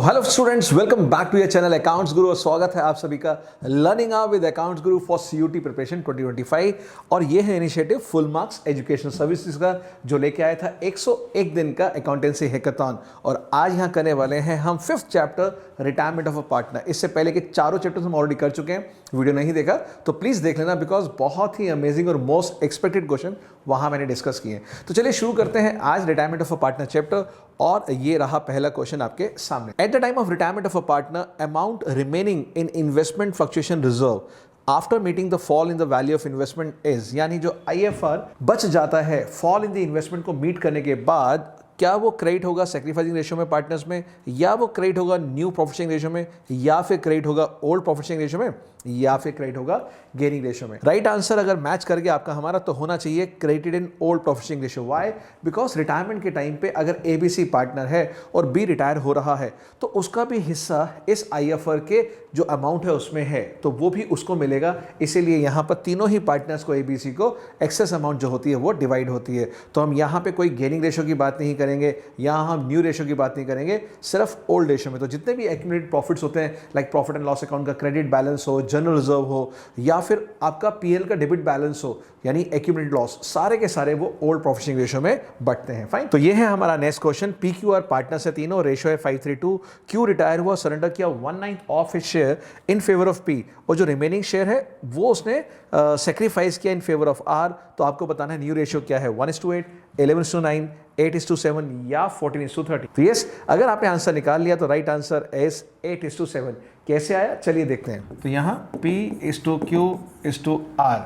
Hello students, welcome back to your channel Accounts Guru और स्वागत है आप सभी का learning hour with Accounts Guru for CUET preparation 2025। और ये है initiative full marks educational services का जो लेके आया था 101 दिन का अकाउंटेंसी हैकाथॉन। और आज यहाँ करने वाले हैं हम 5th chapter retirement of a partner. इससे पहले के चारों चैप्टर्स हम ऑलरेडी कर चुके हैं, वीडियो नहीं देखा तो प्लीज़ देख लेना बिकॉज बहुत ही अमेजिंग और मोस्ट एक्सपेक्टेड क्वेश्चन वहाँ मैंने डिस्कस किए हैं। तो चलिए शुरू करते हैं आज retirement of a partner chapter. और ये रहा पहला क्वेश्चन आपके सामने। Eight the time of retirement of a partner, amount remaining in investment fluctuation reserve after meeting the fall in the value of investment is, यानी जो आईएफआर बच जाता है फॉल इन द इन्वेस्टमेंट को मीट करने के बाद, क्या वो क्रेडिट होगा सैक्रिफाइसिंग रेशियो में पार्टनर्स में, या वो क्रेडिट होगा न्यू प्रॉफिट शेयरिंग रेशियो में, या फिर क्रेडिट होगा ओल्ड प्रॉफिट शेयरिंग रेशियो में, या फिर क्रेडिट होगा गेनिंग रेशियो में। राइट आंसर अगर मैच करके आपका हमारा तो होना चाहिए credited in old profit sharing ratio. Why? Because retirement के टाइम पे अगर एबीसी पार्टनर है और बी रिटायर हो रहा है तो उसका भी हिस्सा इस आईएफआर के जो अमाउंट है उसमें है, तो वो भी उसको मिलेगा। इसीलिए यहाँ पर तीनों ही पार्टनर्स को एबीसी को एक्सेस अमाउंट जो होती है वो डिवाइड होती है। तो हम यहाँ पे कोई गेनिंग रेशियो की बात नहीं करेंगे, यहाँ हम न्यू रेशियो की बात नहीं करेंगे, सिर्फ ओल्ड रेशियो में। तो जितने भी एक्यूमुलेटेड प्रॉफिट्स होते हैं like profit and loss account का क्रेडिट बैलेंस हो, जनरल रिजर्व हो, या फिर आपका पीएल का डेबिट बैलेंस हो यानी एक्यूमुलेटेड लॉस, सारे के सारे वो ओल्ड प्रॉफिट शेयरिंग रेशियो में बटते हैं। फाइन, तो ये है हमारा नेक्स्ट क्वेश्चन। पीक्यूआर पार्टनर से तीनों, रेशियो है 5:3:2। क्यू रिटायर हुआ, सरेंडर किया 1/9 of his share in favour of P, और जो रिमेनिंग शेयर है वो उसने सेक्रीफाइस किया इन फेवर ऑफ आर। तो आपको बताना है न्यू रेशियो क्या है, 1:8, 11:9, 8:7 या 14:30। तो यस, अगर आपने आंसर निकाल लिया तो राइट आंसर इज 8:7। कैसे आया चलिए देखते हैं। तो यहाँ P:Q:R,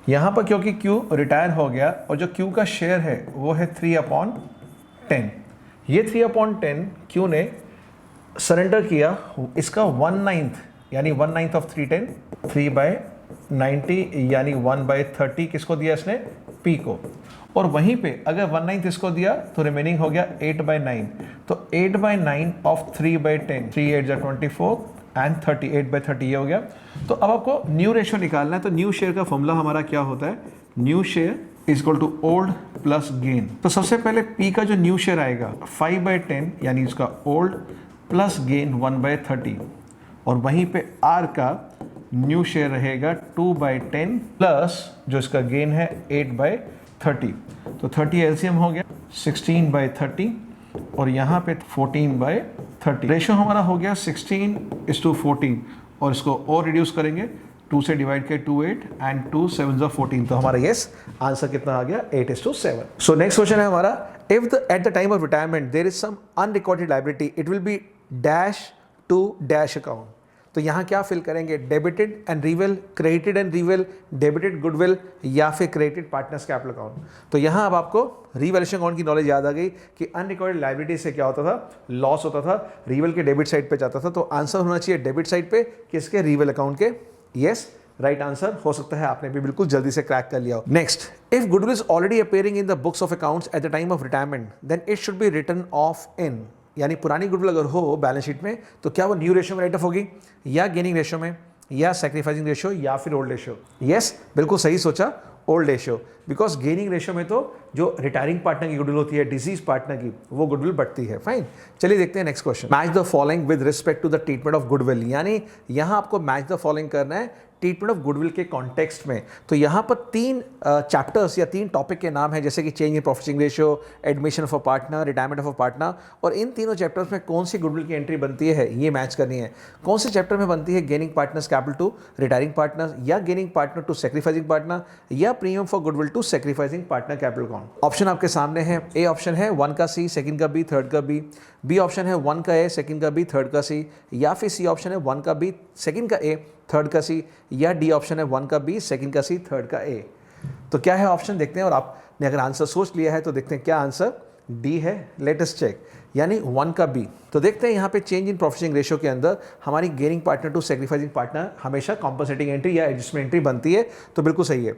यहाँ पर क्योंकि Q रिटायर हो गया और जो Q का शेयर है वो है 3/10। ये 3/10 Q ने सरेंडर किया, इसका 1/9 यानी 1/9 ऑफ 310, 3/90 यानी 1/30 किसको दिया इसने, P को। और वहीं पे अगर 1/9 इसको दिया तो रिमेनिंग हो गया 8/9। तो 8/9 ऑफ 3/10, 3 8 24 एंड 30, 8/30 ये हो गया। तो अब आपको न्यू रेशियो निकालना है। तो न्यू शेयर का फॉर्मूला हमारा क्या होता है, new share is equal to old plus gain. तो सबसे पहले P का जो न्यू शेयर आएगा 5/10 यानी इसका ओल्ड प्लस गेन 1/30, और वहीं पे R का न्यू शेयर रहेगा 2/10 प्लस जो इसका गेन है 8/30। तो 30 एलसीएम हो गया 16/30 और यहाँ पे 14/30। रेशियो हमारा हो गया 16:14, और इसको और रिड्यूस करेंगे 2 से डिवाइड के 2 8 एंड 2 7 14। तो हमारा यस आंसर कितना आ गया, 8:7। सो नेक्स्ट क्वेश्चन है हमारा, if the at the time of retirement there is some unrecorded liability it will be dash to dash account. तो यहाँ क्या फिल करेंगे, debited and reval, credited and reval, debited goodwill, या फिर credited partners capital account. तो यहाँ अब आपको रिवैल्यूएशन अकाउंट की नॉलेज याद आ गई कि अनरिकॉर्डेड लायबिलिटी से क्या होता था, लॉस होता था, रिवेल के डेबिट साइड पे जाता था। तो आंसर होना चाहिए डेबिट साइड पे, किसके, रिवेल अकाउंट के। यस, राइट आंसर हो सकता है आपने भी बिल्कुल जल्दी से क्रैक कर लिया हो। Next, if goodwill is already appearing in the books of accounts at the time of retirement then it should be written off in, यानी पुरानी गुडविल अगर हो बैलेंस शीट में तो क्या वो न्यू रेशियो में राइट ऑफ होगी, या गेनिंग रेशियो में, या सैक्रिफाइसिंग रेशियो, या फिर ओल्ड रेशियो। यस, बिल्कुल सही सोचा, old ratio. Because gaining ratio में तो जो रिटायरिंग पार्टनर की गुडविल होती है, डिजीज पार्टनर की, वो गुडविल बढ़ती है। फाइन, चलिए देखते हैं next question. Match the following with respect to the treatment of goodwill, यानी यहाँ आपको मैच द फॉलोइंग करना है ट्रीटमेंट ऑफ गुडविल के कॉन्टेक्स्ट में। तो यहाँ पर 3 चैप्टर्स या 3 टॉपिक के नाम है, जैसे कि change in profit sharing ratio, admission of a partner, retirement of a partner. और इन तीनों चैप्टर्स में कौन सी गुडविल की एंट्री बनती है ये मैच करनी है। कौन से चैप्टर में बनती है gaining partners capital to retiring partner, या gaining partner to sacrificing partner, या premium for goodwill to sacrificing partner capital account. Option आपके सामने है। ए ऑप्शन है 1 का C, सेकंड का B, थर्ड का B। बी ऑप्शन है 1 का A, सेकंड का B, थर्ड का C। या फिर सी ऑप्शन है 1 का B, सेकंड का A, थर्ड का C। या डी ऑप्शन है 1 का B, सेकंड का C, थर्ड का A। तो क्या है ऑप्शन देखते हैं, और आपने अगर आंसर सोच लिया है तो देखते हैं क्या आंसर डी है। लेटेस्ट चेक, यानी 1 का B। तो देखते हैं यहाँ पे change in profit sharing ratio के अंदर हमारी gaining partner to sacrificing partner हमेशा कॉम्पनसेटिंग एंट्री या एडजस्टमेंट एंट्री बनती है, तो बिल्कुल सही है।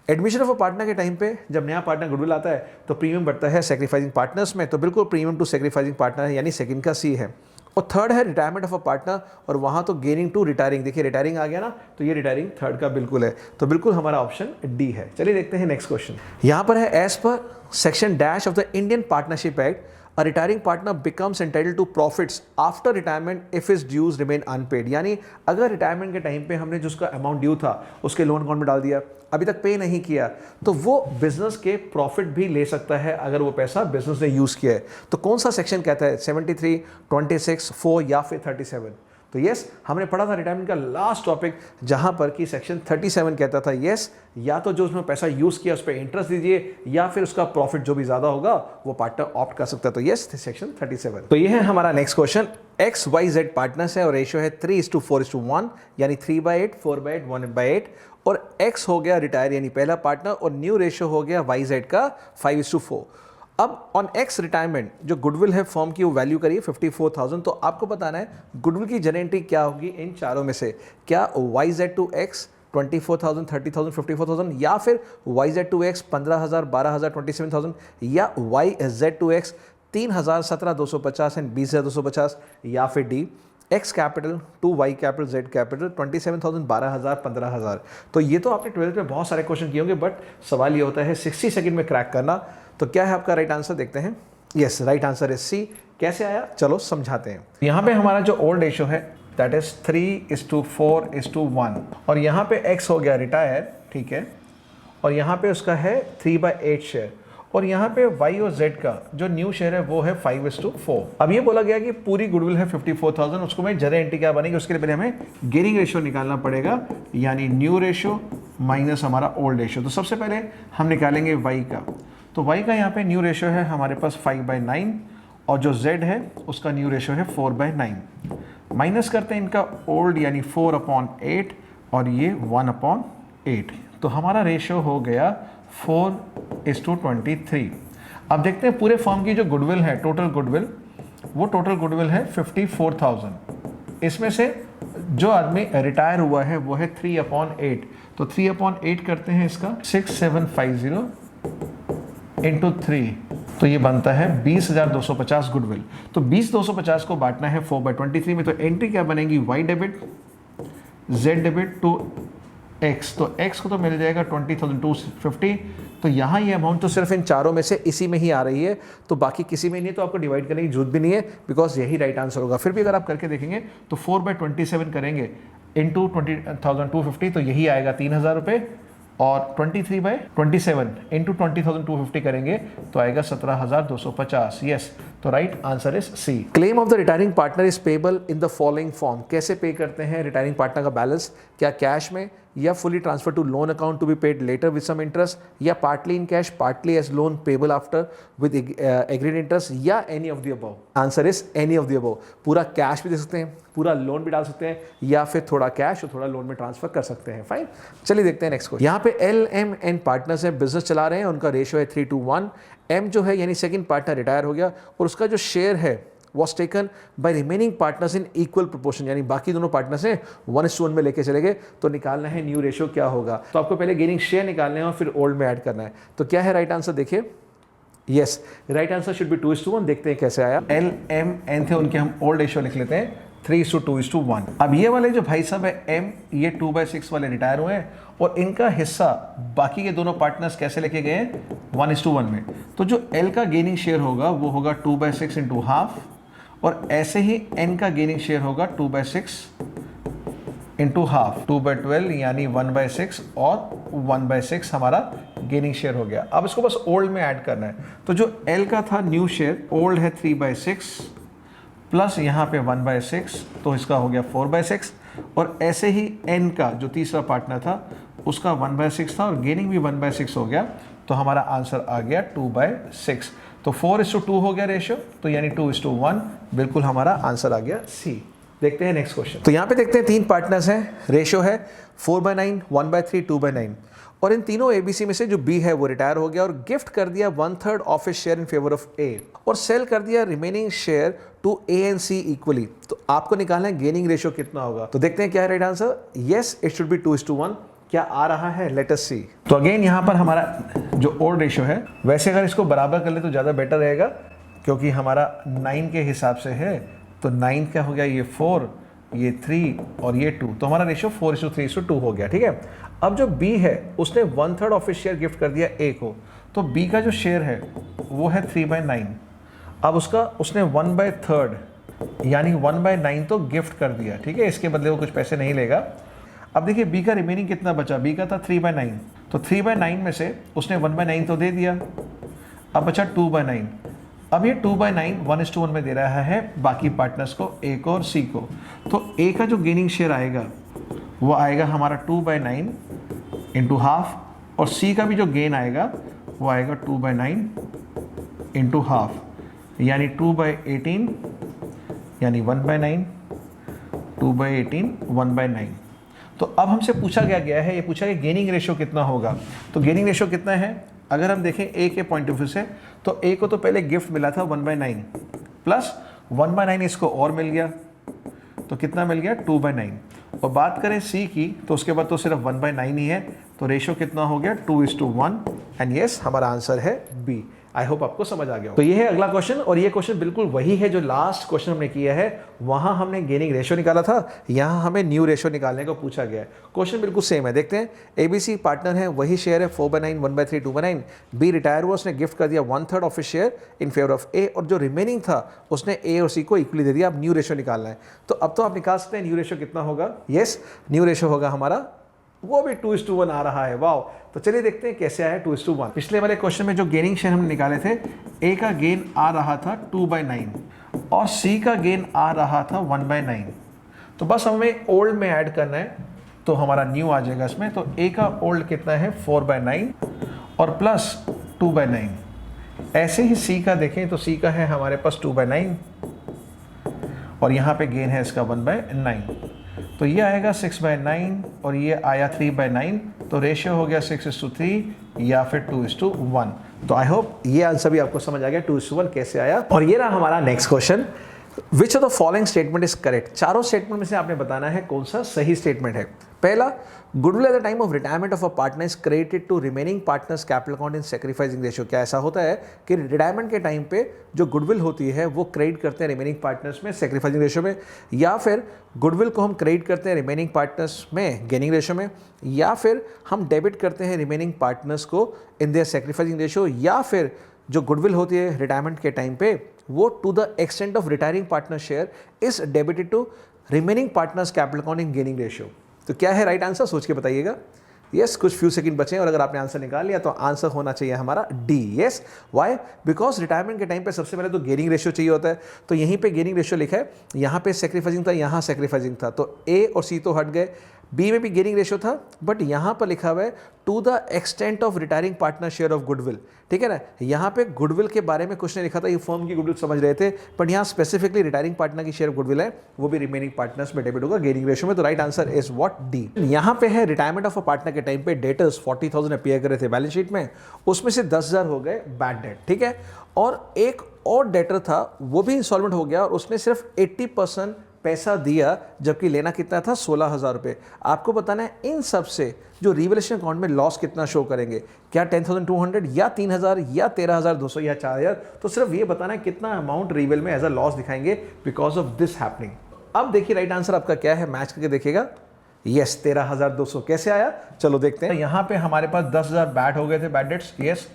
एडमिशन ऑफ अ पार्टनर के टाइम पे जब नया पार्टनर गुडविल आता है तो प्रीमियम बढ़ता है सैक्रिफाइसिंग पार्टनर्स में, तो बिल्कुल प्रीमियम टू सैक्रिफाइसिंग पार्टनर है, यानी सेकंड का C है। और थर्ड है रिटायरमेंट ऑफ अ पार्टनर, और वहाँ तो गेनिंग टू रिटायरिंग, देखिए रिटायरिंग आ गया ना, तो ये रिटायरिंग थर्ड का बिल्कुल है। तो बिल्कुल हमारा ऑप्शन डी है। चलिए देखते हैं नेक्स्ट क्वेश्चन। यहाँ पर है as per section dash of the Indian partnership act a retiring partner becomes entitled to profits after retirement if his dues remain unpaid. यानी अगर रिटायरमेंट के टाइम पे हमने जो उसका अमाउंट ड्यू था उसके लोन अकाउंट में डाल दिया, अभी तक पे नहीं किया, तो वो बिजनेस के प्रॉफिट भी ले सकता है अगर वो पैसा बिजनेस ने यूज़ किया है। तो कौन सा सेक्शन कहता है, 73, 26, 4 या फिर 37? तो यस, हमने पढ़ा था रिटायरमेंट का लास्ट टॉपिक जहां पर कि सेक्शन 37 कहता था यस, या तो जो उसमें पैसा यूज किया उस पर इंटरेस्ट दीजिए, या फिर उसका प्रॉफिट जो भी ज्यादा होगा वो पार्टनर ऑप्ट कर सकता है। तो यस, सेक्शन 37। तो ये है हमारा next question. X Y Z partners है और रेशियो है 3:4:1, यानी 3/8, 4/8, 1/8, और एक्स हो गया रिटायर यानी पहला पार्टनर, और न्यू रेशियो हो गया वाई जेड का 5:4। अब ऑन एक्स रिटायरमेंट जो गुडविल है फर्म की वो वैल्यू करिए 54,000। तो आपको बताना है गुडविल की जनरल एंट्री क्या होगी इन चारों में से, क्या वाई जेड टू एक्स 24,000, 30,000, 54,000, या फिर वाई जेड टू एक्स 15,000, 12,000, 27,000, या Y Z to X 3,000, 17,250 and 20,250, या फिर D X capital to Y capital Z capital 27,000, 12,000, 15,000। तो ये तो आपने 12th में बहुत सारे क्वेश्चन किए होंगे, बट सवाल ये होता है 60 सेकंड में क्रैक करना। तो क्या है आपका राइट आंसर, देखते हैं। Yes, right answer is C. कैसे आया, चलो समझाते हैं। यहाँ पे हमारा जो ओल्ड रेशियो है दैट इज 3:4:1, और यहाँ पे एक्स हो गया रिटायर, ठीक है, और यहाँ पे उसका है 3/8 शेयर, और यहाँ पे वाई और जेड का जो न्यू शेयर है वो है 5:4। अब ये बोला गया कि पूरी गुडविल है 54,000, उसको मैं जनरल एंट्री क्या बनेगी, उसके लिए पहले हमें गेयरिंग रेशियो निकालना पड़ेगा, यानी न्यू रेशियो माइनस हमारा ओल्ड रेशियो। तो सबसे पहले हम निकालेंगे वाई का। तो वाई का यहाँ पे न्यू रेशियो है हमारे पास 5/9, और जो जेड है उसका न्यू रेशियो है 4/9। माइनस करते हैं इनका ओल्ड, यानी 4/8, और ये 1/8। तो हमारा रेशियो हो गया 4:23। अब देखते हैं पूरे फर्म की जो गुडविल है, टोटल गुडविल, वो टोटल गुडविल है 54,000। इसमें से जो आदमी रिटायर हुआ है वो है 3/8। तो 3/8 करते हैं इसका 6750 इंटू 3, तो ये बनता है 20,250 गुडविल। तो 20,250 को बांटना है 4/23 में। तो एंट्री क्या बनेगी, Y debit, Z debit to X. तो एक्स को तो मिल जाएगा 20,250। तो यहाँ ये अमाउंट तो सिर्फ इन चारों में से इसी में ही आ रही है, तो बाकी किसी में नहीं है, तो आपको डिवाइड करने की जरूरत भी नहीं है, बिकॉज यही राइट आंसर होगा। फिर भी अगर आप करके देखेंगे तो 4/27 करेंगे इंटू 20,250, तो यही आएगा 3,000 रुपये, और 23/27 इंटू 20,250 करेंगे तो आएगा 17,250। यस, तो right answer is C. Claim of the retiring partner is payable in the following form. कैसे पे करते हैं रिटायरिंग पार्टनर का बैलेंस, क्या कैश में, या fully transfer to loan account to be paid later with some interest, या partly in cash, partly as loan payable after with agreed interest, या any of the above. Answer is any of the above. पूरा cash भी दे सकते हैं, पूरा loan भी डाल सकते हैं, या फिर थोड़ा कैश और थोड़ा लोन में ट्रांसफर कर सकते हैं। फाइन, चलिए देखते हैं नेक्स्ट क्वेश्चन। यहाँ पे LMN पार्टनर्स हैं, बिजनेस चला रहे हैं, उनका रेशियो है 3:1। M जो है यानी सेकंड पार्टनर रिटायर हो गया, और उसका जो शेयर है was taken by remaining partners in equal proportion, यानी बाकी दोनों पार्टनर्स हैं 1:1 में लेके चले गए। तो निकालना है न्यू रेशियो क्या होगा, तो आपको पहले गेनिंग शेयर निकालने हैं और फिर ओल्ड में ऐड करना है। तो क्या है राइट आंसर, देखिए। Yes, right answer should be 2:1। देखते हैं कैसे आया। LMN थे, उनके हम ओल्ड रेशियो लिख लेते हैं 3:2:1। अब ये वाले जो भाई साहब है M, ये 2/6 वाले रिटायर हुए हैं, और इनका हिस्सा बाकी के दोनों पार्टनर्स कैसे लेके गए हैं, 1:1 में। तो जो L का गेनिंग शेयर होगा वो होगा 2/6 इंटू हाफ, और ऐसे ही N का गेनिंग शेयर होगा 2/6 इंटू हाफ, 2/12 यानी 1/6, और 1/6 हमारा गेनिंग शेयर हो गया। अब इसको बस ओल्ड में ऐड करना है। तो जो L का था न्यू शेयर, ओल्ड है 3/6 प्लस यहाँ पे 1/6, तो इसका हो गया 4/6, और ऐसे ही N का जो तीसरा पार्टनर था उसका 1/6 था, और गेनिंग भी 1/6 हो गया, तो हमारा आंसर आ गया 2/6। तो 4:2 हो गया रेशियो, तो यानी 2:1, बिल्कुल हमारा आंसर आ गया सी। देखते हैं नेक्स्ट क्वेश्चन। तो यहाँ पे देखते हैं 3 पार्टनर्स हैं, रेशियो है 4/9, 1/3, 2/9, और इन तीनों ABC में से जो B है वो रिटायर हो गया और गिफ्ट कर दिया 1/3 of his share in favour of A, और सेल कर दिया remaining share to A and C equally. तो आपको निकालना है गेनिंग रेशियो कितना होगा। तो देखते हैं क्या है right answer. Yes, it should B 2:1। क्या आ रहा है, लेट अस सी। तो अगेन यहाँ पर हमारा जो ओल्ड रेशियो है, वैसे अगर इसको बराबर कर ले तो ज़्यादा बेटर रहेगा, क्योंकि हमारा 9 के हिसाब से है, तो 9 का हो गया ये 4, ये 3 और ये 2, तो हमारा रेशियो 4:3:2 हो गया। ठीक है, अब जो B है उसने 1/3 ऑफ हिज शेयर गिफ्ट कर दिया A को, तो B का जो शेयर है वो है 3/9। अब उसने 1/3 यानी 1/9 तो गिफ्ट कर दिया, ठीक है, इसके बदले वो कुछ पैसे नहीं लेगा। अब देखिए बी का रिमेनिंग कितना बचा, बी का था 3/9, तो 3/9 में से उसने 1/9 तो दे दिया, अब बचा 2/9। अब ये 2/9 1:1 में दे रहा है बाकी पार्टनर्स को, ए को और सी को। तो ए का जो गेनिंग शेयर आएगा वो आएगा हमारा 2/9 इंटू हाफ, और सी का भी जो गेन आएगा वो आएगा 2/9 इंटू हाफ, यानी 2/18 यानी 1/9, 2/18 1/9। तो अब हमसे पूछा गया है, ये पूछा कि गेनिंग रेशियो कितना होगा। तो गेनिंग रेशियो कितना है, अगर हम देखें ए के पॉइंट ऑफ व्यू से, तो ए को तो पहले गिफ्ट मिला था 1/9 प्लस 1/9 इसको और मिल गया, तो कितना मिल गया 2/9। और बात करें सी की, तो उसके बाद तो सिर्फ 1/9 ही है, तो रेशियो कितना हो गया 2:1। एंड यस, हमारा आंसर है बी। आई होप आपको समझ आ गया हो। तो ये है अगला क्वेश्चन, और ये क्वेश्चन बिल्कुल वही है जो लास्ट क्वेश्चन हमने किया है। वहां हमने गेनिंग रेशियो निकाला था, यहां हमें न्यू रेशियो निकालने को पूछा गया है। क्वेश्चन बिल्कुल सेम है, देखते हैं। एबीसी पार्टनर है, वही शेयर है 4/9, 1/3, 2/9। बी रिटायर हुआ, उसने गिफ्ट कर दिया 1/3 of his share in favour of A, और जो रिमेनिंग था उसने ए और सी को इक्वली दे दिया। अब न्यू रेशियो निकालना है, तो अब तो आप निकाल सकते हैं न्यू रेशियो कितना होगा। यस, न्यू रेशियो होगा हमारा, वो भी 2:1 आ रहा है। वाओ, तो चलिए देखते हैं कैसे आया 2:1। पिछले वाले क्वेश्चन में जो गेनिंग शेयर हमने निकाले थे, ए का गेन आ रहा था 2/9 और सी का गेन आ रहा था 1/9। तो बस हमें ओल्ड में ऐड करना है, तो हमारा न्यू आ जाएगा इसमें। तो ए का ओल्ड कितना है 4/9 और प्लस 2/9। ऐसे ही सी का देखें तो सी का है हमारे पास 2/9 और यहाँ पे गेन है इसका 1/9, तो ये आएगा 6/9 और ये आया 3/9। तो रेशियो हो गया 6:3 या फिर 2:1। तो आई होप ये आंसर भी आपको समझ आ गया 2:1 कैसे आया। और ये रहा हमारा next question, which of the following statement is correct. चारों स्टेटमेंट में से आपने बताना है कौन सा सही स्टेटमेंट है। पहला, goodwill at the time of retirement of a partner is credited to remaining partners capital account in sacrificing ratio. क्या ऐसा होता है कि रिटायरमेंट के टाइम पे जो गुडविल होती है वो क्रेडिट करते हैं रिमेनिंग पार्टनर्स में सैक्रिफाइसिंग रेशियो में, या फिर गुडविल को हम क्रेडिट करते हैं रिमेनिंग पार्टनर्स में गेनिंग रेशियो में, या फिर हम डेबिट करते हैं रिमेनिंग पार्टनर्स को इन देयर सैक्रिफाइसिंग रेशियो, या फिर जो गुडविल होती है रिटायरमेंट के टाइम पे वो to the extent of retiring partner share is debited to remaining partners capital account in gaining ratio. तो क्या है राइट आंसर, सोच के बताइएगा। यस, कुछ फ्यू सेकंड बचे हैं और अगर आपने आंसर निकाल लिया तो आंसर होना चाहिए हमारा D. Yes, why, because retirement के टाइम पे सबसे पहले तो गेनिंग रेशियो चाहिए होता है, तो यहीं पे गेनिंग रेशियो लिखा है, यहाँ पे सैक्रिफाइसिंग था, यहाँ सैक्रिफाइसिंग था, तो ए और सी तो हट गए। बी में भी गेनिंग रेशियो था, बट यहाँ पर लिखा हुआ है to the extent of retiring partner share of goodwill, ठीक है ना। यहाँ पे गुडविल के बारे में कुछ नहीं लिखा था, ये फर्म की गुडविल समझ रहे थे, बट यहाँ स्पेसिफिकली रिटायरिंग पार्टनर की शेयर गुडविल है, वो भी रिमेनिंग पार्टनर्स में डेबिट होगा गेनिंग रेशियो में। तो right answer is what, D. यहाँ पे है रिटायरमेंट ऑफ अ पार्टनर के टाइम पे डेटर्स 40,000 अपीयर कर रहे थे बैलेंस शीट में, उसमें से 10,000 हो गए बैड डेट, ठीक है। और एक और डेटर था वो भी इंस्टॉलमेंट हो गया और उसने सिर्फ 80% पैसा दिया, जबकि लेना कितना था 16,000 रुपये। आपको बताना है इन सब से जो रिवैल्यूएशन अकाउंट में लॉस कितना शो करेंगे, क्या 10,200 या 3,000 या 13,200 या 4,000। तो सिर्फ ये बताना है कितना अमाउंट रिवेल में एज अ लॉस दिखाएंगे बिकॉज ऑफ दिस हैपनिंग। अब देखिए राइट आंसर आपका क्या है, मैच करके देखिएगा। यस, 13,200 कैसे आया, चलो देखते हैं। यहाँ पे हमारे पास 10,000 बैड हो गए थे, बैड डेट्स, यस,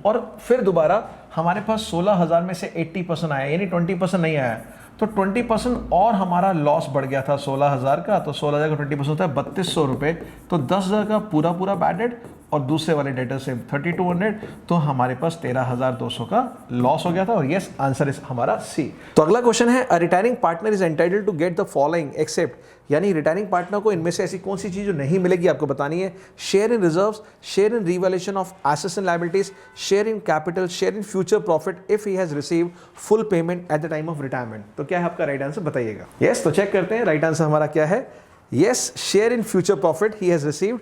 और फिर दोबारा हमारे पास 16,000 में से 80% आया, यानी 20% नहीं आया, तो 20% और हमारा लॉस बढ़ गया था 16,000 का, तो 16,000 का 20% होता है 3,200 रुपये, तो 10,000 का पूरा बैड डेट और दूसरे वाले डेटर से 3,200, तो हमारे पास 13,200 का लॉस हो गया था। और यस, आंसर इज हमारा सी। तो अगला क्वेश्चन है, a retiring partner is entitled to get the following except, यानी रिटायरिंग पार्टनर को इनमें से ऐसी कौन सी चीज जो नहीं मिलेगी आपको बतानी है। Share in reserves, share in revaluation of assets and liabilities, share in capital, share in future profit if he has received full payment eight the time of retirement. तो क्या है आपका राइट आंसर, बताइएगा। यस, तो check करते हैं right answer हमारा क्या है। Yes, share in future profit he has received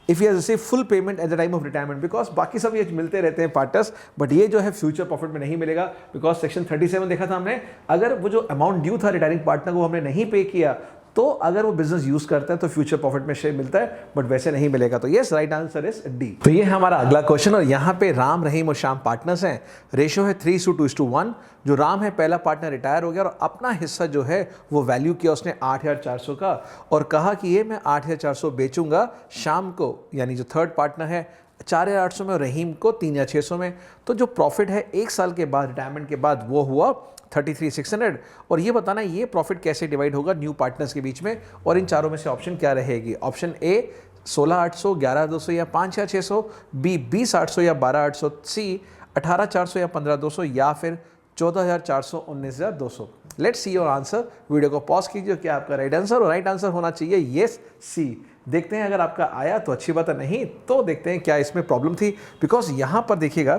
if he has received full payment eight the time of retirement, because बाकी सब ये मिलते रहते हैं पार्टनर्स, बट ये जो है फ्यूचर प्रॉफिट में नहीं मिलेगा, बिकॉज सेक्शन 37 देखा था हमने, अगर वो जो अमाउंट ड्यू था रिटायरिंग पार्टनर को हमने नहीं पे किया, तो अगर वो बिजनेस यूज करता है तो फ्यूचर प्रॉफिट में शेयर मिलता है, बट वैसे नहीं मिलेगा। तो yes, right answer is D. तो ये है हमारा अगला क्वेश्चन, और यहाँ पे राम, रहीम और श्याम पार्टनर्स हैं। रेशियो है 3:2:1। जो राम है पहला पार्टनर रिटायर हो गया और अपना हिस्सा जो है वो वैल्यू किया उसने 8,400 का, और कहा कि ये मैं 8,400 बेचूंगा श्याम को, यानी जो थर्ड पार्टनर है 4,800 में और रहीम को 3,600 में। तो जो प्रॉफिट है 1 साल के बाद रिटायरमेंट के बाद वो हुआ 33,600। और ये बताना ये प्रॉफिट कैसे डिवाइड होगा न्यू पार्टनर्स के बीच में, और इन चारों में से ऑप्शन क्या रहेगी। ऑप्शन ए 16,800, 11,200 या 5,600, बी 20,800 या 12,800, सी 18,400 या 15,200 या फिर 14,400, 19,200। Let's see your answer. Video को पॉज कीजिए, क्या आपका राइट आंसर, और राइट आंसर होना चाहिए येस सी। देखते हैं अगर आपका आया तो अच्छी बात है, नहीं तो देखते हैं क्या इसमें प्रॉब्लम थी। बिकॉज यहाँ पर देखिएगा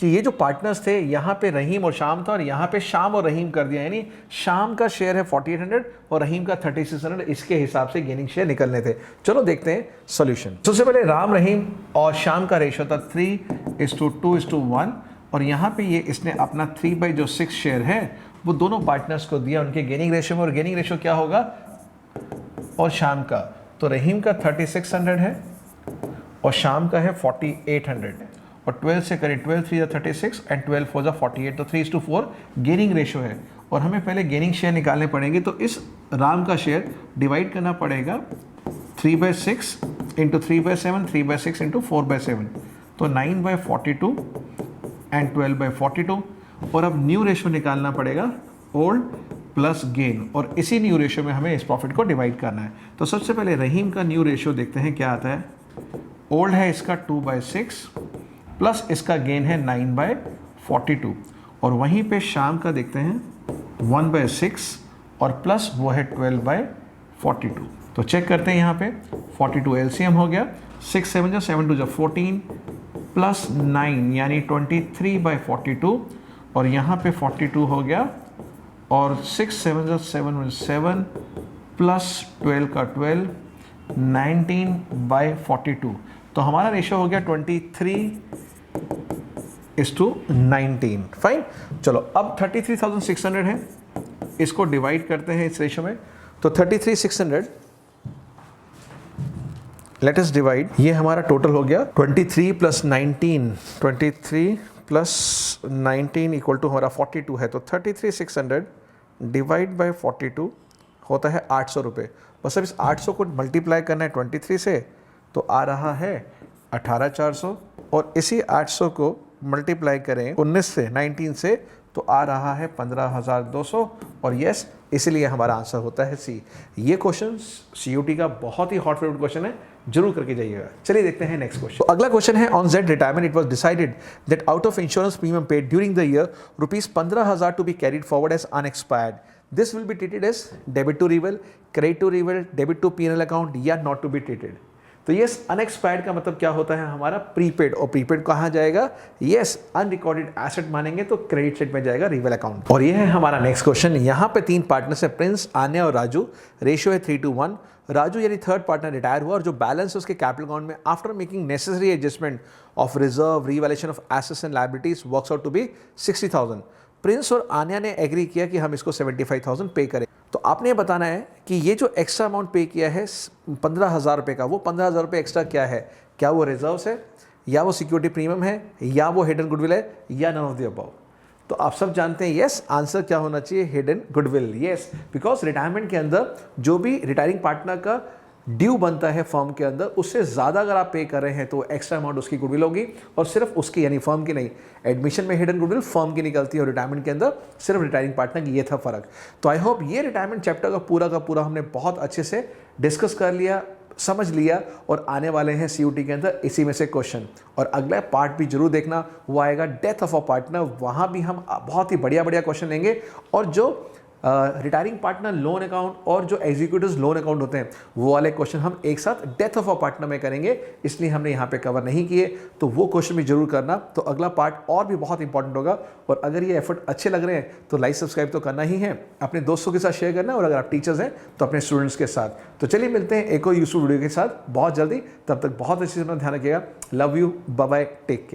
कि ये जो पार्टनर्स थे, यहाँ पे रहीम और शाम था और यहाँ पे शाम और रहीम कर दिया, यानी शाम का शेयर है 4,800 और रहीम का 3,600। इसके हिसाब से गेनिंग शेयर निकलने थे। चलो देखते हैं सॉल्यूशन। सबसे पहले राम रहीम और शाम का रेशो था 3:2:1 और यहाँ पे ये इसने अपना 3/6 शेयर है वो दोनों पार्टनर्स को दिया उनके गेनिंग रेशो में। और गेनिंग रेशो क्या होगा, और शाम का तो रहीम का 3,600 है और शाम का है 4,800 और 12 से करें 12 3 36 एंड 12 4 48, तो 3:4 गेनिंग रेशो है। और हमें पहले गेनिंग शेयर निकालने पड़ेंगे, तो इस राम का शेयर डिवाइड करना पड़ेगा 3/6 इंटू 3/7, 3/6 इंटू 4/7, तो 9/42 एंड 12/42। और अब न्यू रेशो निकालना पड़ेगा ओल्ड प्लस गेन, और इसी न्यू रेशो में हमें इस प्रॉफिट को डिवाइड करना है। तो सबसे पहले रहीम का न्यू रेशो देखते हैं क्या आता है। ओल्ड है इसका 2/6 प्लस इसका गेन है 9/42, और वहीं पे शाम का देखते हैं 1/6 और प्लस वो है 12/42। तो चेक करते हैं यहाँ पे 42 एलसीएम हो गया, 6 7 जो 7 2 जो 14 प्लस 9 यानी 23/42, और यहाँ पे 42 हो गया और 6 7 जो 7 7 प्लस 12 का 12 19/42। तो हमारा रेशो हो गया 23:19। फाइन। चलो अब 33,600 है, इसको डिवाइड करते हैं इस रेशो में। तो 33,600 लेट अस डिवाइड, ये हमारा टोटल हो गया 23 + 19, 23 + 19 इक्वल टू हमारा 42 है। तो 33,600 डिवाइड बाय 42 होता है 800 रुपये। बस अब इस 800 को मल्टीप्लाई करना है 23 से, तो आ रहा है 18,400, और इसी 800 को मल्टीप्लाई करें 19 से 19 से, तो आ रहा है 15,200, और यस इसीलिए हमारा आंसर होता है सी। ये क्वेश्चन CUT का बहुत ही हॉट फेवरेट क्वेश्चन है, जरूर करके जाइएगा। चलिए देखते हैं नेक्स्ट क्वेश्चन। तो अगला क्वेश्चन है, on Z retirement it was decided that out of insurance premium paid during the year ₹15,000 to be carried forward as unexpired. This will be treated as debit to reval, credit to reval, debit to P&L account या not to be treated. तो yes unexpired का मतलब क्या होता है, हमारा prepaid, और prepaid कहाँ जाएगा, यस अनरिकॉर्डेड एसेट मानेंगे तो क्रेडिट साइड में जाएगा रिवेल अकाउंट। और ये है हमारा नेक्स्ट क्वेश्चन। यहाँ पे 3 पार्टनर्स है, प्रिंस, आन्या और राजू। रेशियो है 3:1। राजू यानी थर्ड पार्टनर रिटायर हुआ और जो बैलेंस है उसके कैपिटल अकाउंट में after making necessary adjustment of reserve, revaluation of assets and liabilities works out to be 60,000। Prince और आन्या ने एग्री किया कि हम इसको 75,000 पे करें। तो आपने ये बताना है कि ये जो एक्स्ट्रा अमाउंट पे किया है 15,000 रुपये का, वो 15,000 रुपये एक्स्ट्रा क्या है, क्या वो रिजर्व्स है, या वो सिक्योरिटी प्रीमियम है, या वो हिडन गुडविल है, या नन ऑफ द अबव। तो आप सब जानते हैं यस आंसर क्या होना चाहिए, hidden goodwill. Yes, because retirement के अंदर जो भी रिटायरिंग पार्टनर का ड्यू बनता है फर्म के अंदर, उससे ज़्यादा अगर आप पे कर रहे हैं तो एक्स्ट्रा अमाउंट उसकी गुडविल होगी, और सिर्फ उसकी यानी फर्म की नहीं। एडमिशन में हिडन गुडविल फर्म की निकलती है और रिटायरमेंट के अंदर सिर्फ रिटायरिंग पार्टनर की, ये था फ़र्क। तो आई होप ये रिटायरमेंट चैप्टर का पूरा हमने बहुत अच्छे से डिस्कस कर लिया, समझ लिया, और आने वाले हैं CUT के अंदर इसी में से क्वेश्चन। और अगला पार्ट भी जरूर देखना, वो आएगा डेथ ऑफ अ पार्टनर। वहाँ भी हम बहुत ही बढ़िया क्वेश्चन लेंगे, और जो रिटायरिंग पार्टनर लोन अकाउंट और जो एग्जीक्यूटिव लोन अकाउंट होते हैं वो वाले क्वेश्चन हम एक साथ डेथ ऑफ अ पार्टनर में करेंगे, इसलिए हमने यहाँ पे कवर नहीं किए। तो वो क्वेश्चन भी जरूर करना, तो अगला पार्ट और भी बहुत इंपॉर्टेंट होगा। और अगर ये एफर्ट अच्छे लग रहे हैं तो लाइक सब्सक्राइब तो करना ही है, अपने दोस्तों के साथ शेयर करना है, और अगर आप टीचर्स हैं तो अपने स्टूडेंट्स के साथ। तो चलिए मिलते हैं एक और यूजफुल वीडियो के साथ बहुत जल्दी, तब तक बहुत अच्छे से अपना ध्यान रखिएगा। Love you, bye bye, take care.